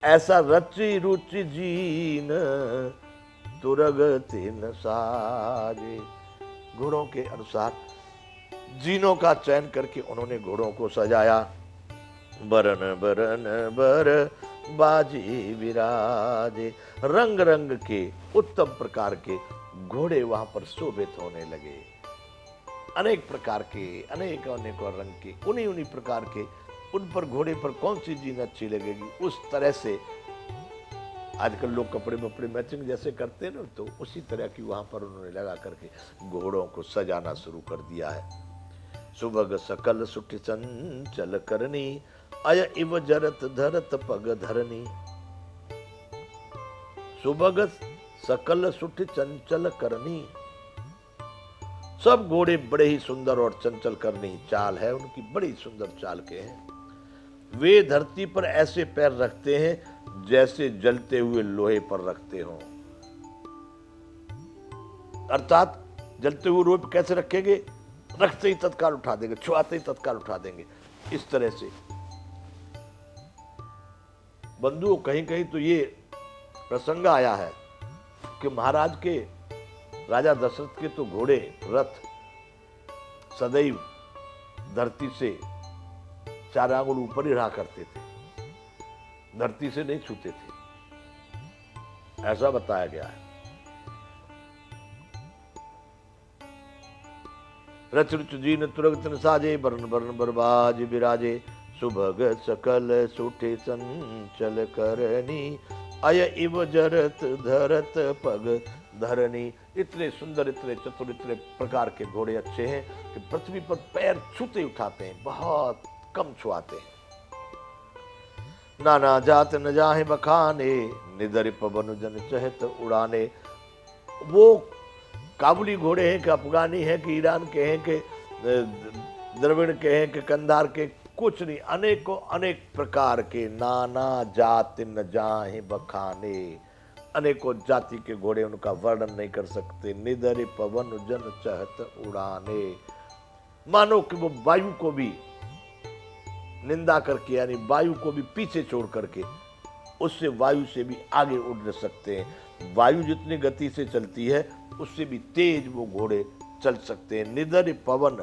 ऐसा रचि रुचि जीन तुरगति न साजे। घोड़ों के अनुसार जीनों का चयन करके उन्होंने घोड़ों को सजाया। बरन बरन बर बाजी विराजे। रंग रंग के उत्तम प्रकार के घोड़े वहां पर शोभित होने लगे। अनेक प्रकार के, अनेक अनेकों रंग के, उन्हीं उन्हीं प्रकार के, उन पर घोड़े पर कौन सी जीन अच्छी लगेगी उस तरह से आजकल लोग कपड़े वपड़े मैचिंग जैसे करते हैं ना, तो उसी तरह की वहां पर उन्होंने लगा करके घोड़ों को सजाना शुरू कर दिया है। सुभग सकल सुठ चंचल करनी अय इव जरत धरत पग धरनी। सुभग सकल सुठ चंचल करनी। सब घोड़े बड़े ही सुंदर और चंचल करनी चाल है उनकी, बड़ी सुंदर चाल के हैं। वे धरती पर ऐसे पैर रखते हैं जैसे जलते हुए लोहे पर रखते हो। अर्थात जलते हुए लोहे पर कैसे रखेंगे? रखते ही तत्काल उठा देंगे, छुआते ही तत्काल उठा देंगे, इस तरह से। बंधुओं, कहीं कहीं तो ये प्रसंग आया है कि महाराज के, राजा दशरथ के तो घोड़े रथ सदैव धरती से 4 आंगुल ऊपर ही रहा करते थे, धरती से नहीं छूते थे, ऐसा बताया गया है। रच रुच जीन तुरगत साजे बरन बरन बरबाज विराजे। सुभग सकल सुठे चंचल करनी अय इव जरत धरत पग धरनी। इतने सुंदर, इतने चतुर, इतने प्रकार के घोड़े अच्छे हैं कि पृथ्वी पर पैर छूते उठाते हैं, बहुत कम छुआते हैं। नाना जात न जाहे बखाने निदर पवन जन चहत उड़ाने। वो काबुली घोड़े हैं कि अफगानी हैं कि ईरान के हैं कि द्रविड़ के हैं कि कंधार के, कुछ नहीं, अनेकों अनेक प्रकार के, नाना जात न जाहे बखाने, अनेकों जाति के घोड़े, उनका वर्णन नहीं कर सकते। निदर पवन जन चहत उड़ाने। मानो कि वो वायु को भी निंदा करके, यानी वायु को भी पीछे छोड़ करके, उससे वायु से भी आगे उड़ सकते हैं। वायु जितनी गति से चलती है उससे भी तेज वो घोड़े चल सकते हैं। निदर पवन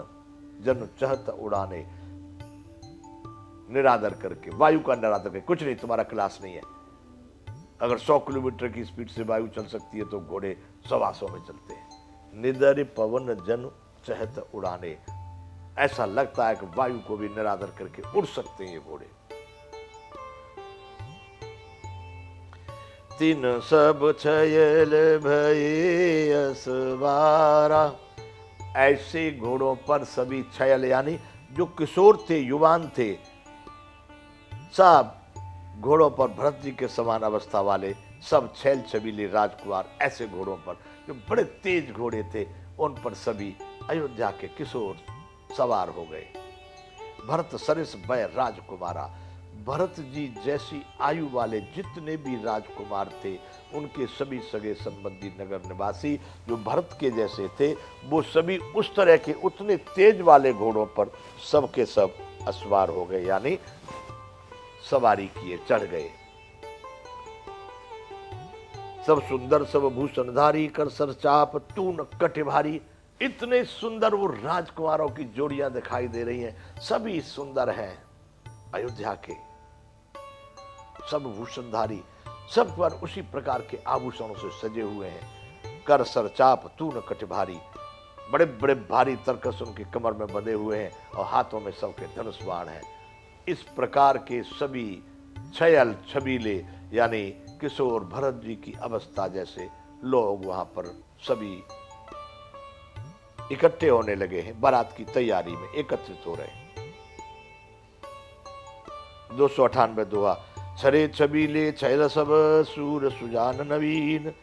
जन चहत उड़ाने, निरादर करके, वायु का निरादर करके, कुछ नहीं, तुम्हारा क्लास नहीं है। अगर 100 किलोमीटर की स्पीड से वायु चल सकती है तो घोड़े 125 में चलते हैं। निदर पवन जन चहत उड़ाने, ऐसा लगता है कि वायु को भी निरादर करके उड़ सकते हैं ये घोड़े। तीन सब छयल भये असवारा। ऐसे घोड़ों पर सभी छयल यानी जो किशोर थे, युवान थे, सब घोड़ों पर भरत जी के समान अवस्था वाले सब छैल छबीले राजकुमार, ऐसे घोड़ों पर जो बड़े तेज घोड़े थे, उन पर सभी अयोध्या के किशोर सवार हो गए। भरत सरिस भय राजकुमारा। भरत जी जैसी आयु वाले जितने भी राजकुमार थे, उनके सभी सगे संबंधी नगर निवासी जो भरत के जैसे थे, वो सभी उस तरह के उतने तेज वाले घोड़ों पर सब के सब असवार हो गए, यानी सवारी किए, चढ़ गए। सब सुंदर सब भूषणधारी कर सर चाप तून कट भारी। इतने सुंदर वो राजकुमारों की जोड़ियां दिखाई दे रही हैं, सभी सुंदर हैं अयोध्या के, सब भूषणधारी, सब पर उसी प्रकार के आभूषणों से सजे हुए हैं। कर सर चाप तून कट भारी, बड़े बड़े भारी तरकस उनके कमर में बंधे हुए हैं और हाथों में सबके धनुष बाण हैं। इस प्रकार के सभी छयल छबीले यानी किशोर भरत जी की अवस्था जैसे लोग वहां पर सभी इकट्ठे होने लगे हैं, बारात की तैयारी में एकत्रित हो रहे हैं। 298 दोहा। छरे छबीले छैल सब सूर सुजान नवीन,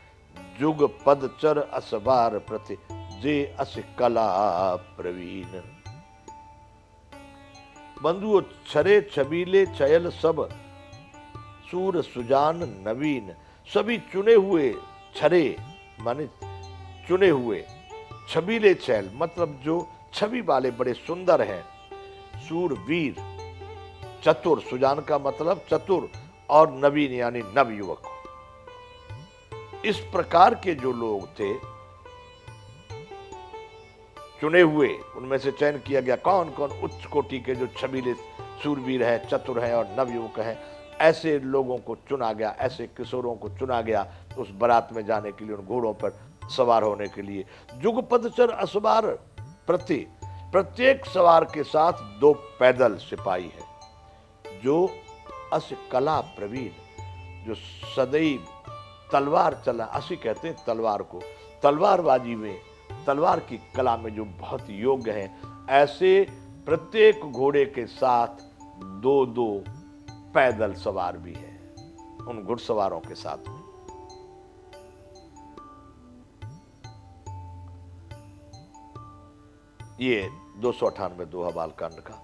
जुग पद चर असबार प्रति जे अस कला प्रवीण। बंधुओं, छरे छबीले छयल सब सूर सुजान नवीन, सभी चुने हुए, छरे माने चुने हुए, छबीले छैल मतलब जो छवि वाले बड़े सुंदर हैं, सूर वीर, चतुर, सुजान का मतलब चतुर, और नवीन यानी नवयुवक। इस प्रकार के जो लोग थे चुने हुए, उनमें से चयन किया गया कौन कौन उच्च कोटि के जो छबीले सूरवीर हैं, चतुर हैं और नवयुवक हैं, ऐसे लोगों को चुना गया, ऐसे किशोरों को चुना गया उस बारात में जाने के लिए, उन घोड़ों पर सवार होने के लिए। जुगपतचर असवार प्रति, प्रत्येक सवार के साथ 2 पैदल सिपाही है, जो अस कला प्रवीण, जो सदैव तलवार चला, असी कहते हैं तलवार को, तलवारबाजी में, तलवार की कला में जो बहुत योग्य हैं, ऐसे प्रत्येक घोड़े के साथ 2-2 पैदल सवार भी हैं उन घुड़सवारों के साथ में। ये 298 दोहा बालकांड का।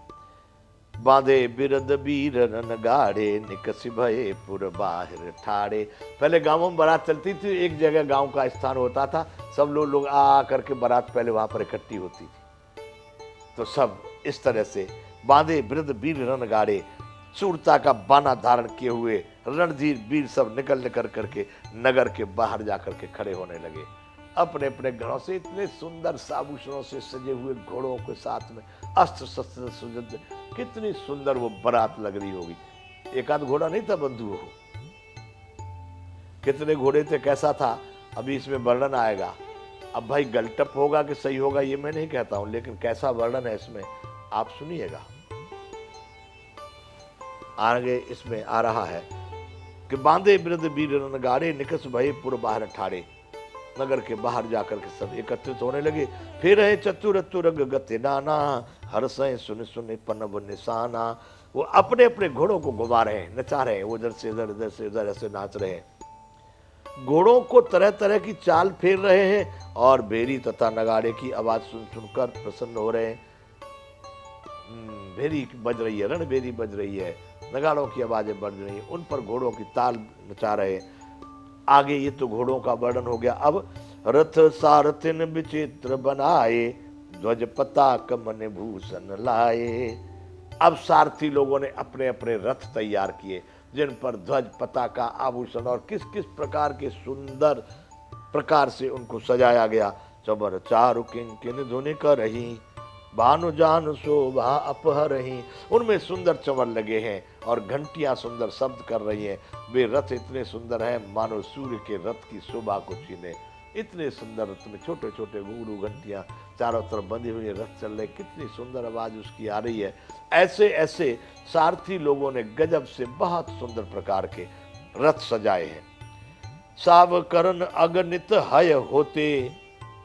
बांधे बिरद बीर रन गाड़े, निकस भये पुर बाहर ठाड़े। पहले गांवों में बारात चलती थी, एक जगह गांव का स्थान होता था, सब लोग आ करके बारात पहले वहां पर इकट्ठी होती थी। तो सब इस तरह से बांधे बिरद बीर रन गाड़े, सूरता का बाना धारण किए हुए रणधीर वीर सब निकल करके नगर के बाहर जाकर के खड़े होने लगे, अपने अपने घरों से इतने सुंदर आभूषणों से सजे हुए घोड़ों के साथ में, अस्त्र शस्त्र सुसज्ज, कितनी सुंदर वो बारात लग रही होगी। एक आध घोड़ा नहीं था बंधु, हो कितने घोड़े थे, कैसा था, अभी इसमें वर्णन आएगा। अब भाई गलटप होगा कि सही होगा ये मैं नहीं कहता हूं, लेकिन कैसा वर्णन है इसमें आप सुनिएगा। आगे इसमें आ रहा है कि बांधे बिरद बीर रन गाड़े, निकस भये पुर बाहर ठाड़े। नगर के बाहर जाकर के सब एकत्रित होने लगे। फिर है चतुर तुरग गति नाना, हर सय सुन सुन पनब निशाना। वो अपने अपने घोड़ों को घुमा रहे हैं, नचा रहे हैं, वो इधर से इधर, इधर से इधर ऐसे नाच रहे हैं। घोड़ों को तरह तरह की चाल फेर रहे हैं और भेरी तथा नगाड़े की आवाज सुन सुनकर प्रसन्न हो रहे हैं। भेरी बज रही है, रणभेरी बज रही है, नगाड़ों की आवाजें बज रही हैं, उन पर घोड़ों की ताल नचा रहे हैं। आगे ये तो घोड़ों का वर्णन हो गया। अब रथ सारथिन विचित्र बनाए, ध्वज पताक मन भूषण लाए। अब सारथी लोगों ने अपने अपने रथ तैयार किए, जिन पर ध्वज पताका आभूषण और किस किस प्रकार के सुंदर प्रकार से उनको सजाया गया। चबर चारु किंकिन धुनि करही, भानु जान शोभा अपहरही। उनमें सुंदर चंवर लगे हैं और घंटियां सुंदर शब्द कर रही हैं। वे रथ इतने सुंदर हैं मानो सूर्य के रथ की शोभा को छीने। इतने सुंदर रथ में छोटे छोटे घुंघरू घंटियां चारों तरफ बंधे हुए रथ चल रहे, कितनी सुंदर आवाज उसकी आ रही है। ऐसे ऐसे सारथी लोगों ने गजब से बहुत सुंदर प्रकार के रथ सजाए हैं। सावकरन अगणित हय होते,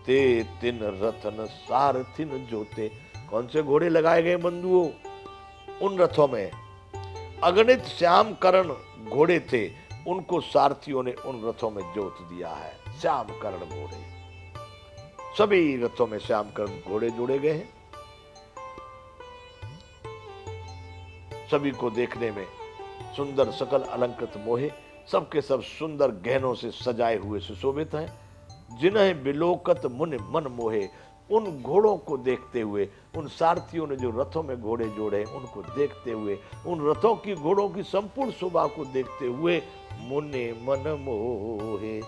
ते तिन रथन सारथिन जोते। कौन से घोड़े लगाए गए बंधुओं उन रथों में? अगणित श्याम करण घोड़े थे, उनको सारथियों ने उन रथों में जोत दिया है। श्याम करण घोड़े, सभी रथों में श्याम करण घोड़े जोड़े गए हैं। सभी को देखने में सुंदर सकल अलंकृत मोहे, सबके सब सुंदर गहनों से सजाए हुए सुशोभित हैं। जिन्हें बिलोकत मुनि मन मोहे। उन घोड़ों को देखते हुए, उन सारथियों ने जो रथों में घोड़े जोड़े उनको देखते हुए, उन रथों की घोड़ों की संपूर्ण शोभा को देखते हुए मुनि मन मोहे।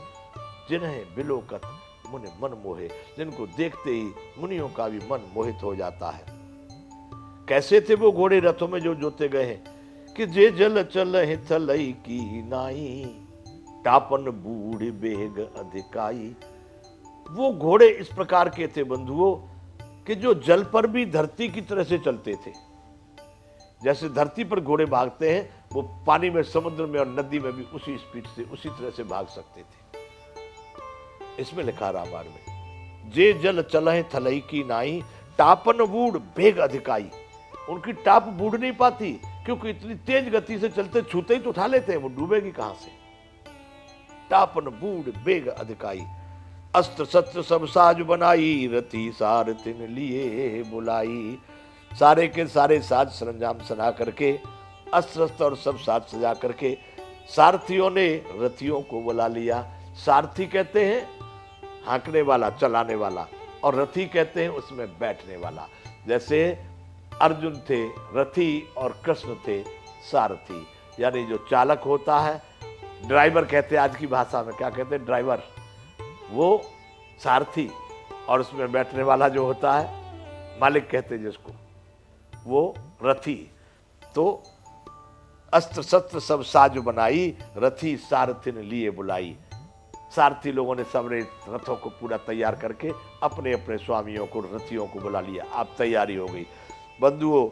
जिन्हें बिलोकत मुनि मन मोहे, जिनको देखते ही मुनियों का भी मन मोहित हो जाता है। कैसे थे वो घोड़े रथों में जो जोते गए हैं कि जे जल चल थलई की नाई, टापन बूढ़ बेग अधिकाई। वो घोड़े इस प्रकार के थे बंधुओं कि जो जल पर भी धरती की तरह से चलते थे। जैसे धरती पर घोड़े भागते हैं, वो पानी में, समुद्र में और नदी में भी उसी स्पीड से, उसी तरह से भाग सकते थे। इसमें लिखा रामायण में, जे जल चलहि थलई की नाई, टापन बूढ़ बेग अधिकाई। उनकी टाप बूढ़ नहीं पाती, क्योंकि इतनी तेज गति से चलते, छूते ही तो उठा लेते हैं, वो डूबेगी कहां से। टापन बूढ़ बेग अधिकाई, अस्त्र शस्त्र सब साज बनाई, रति सारथिन लिए बुलाई। सारे के सारे साज सरंजाम सजा करके, अस्त्र शस्त्र और सब साज सजा करके सारथियों ने रथियों को बुला लिया। सारथी कहते हैं हाँकने वाला, चलाने वाला, और रथी कहते हैं उसमें बैठने वाला। जैसे अर्जुन थे रथी और कृष्ण थे सारथी। यानी जो चालक होता है, ड्राइवर कहते हैं आज की भाषा में, क्या कहते हैं, ड्राइवर, वो सारथी, और उसमें बैठने वाला जो होता है मालिक कहते हैं जिसको, वो रथी। तो अस्त्र शस्त्र सब साज बनाई, रथी सारथिन लिए बुलाई। सारथी लोगों ने सबने रथों को पूरा तैयार करके अपने अपने स्वामियों को, रथियों को बुला लिया। अब तैयारी हो गई। बंधुओं,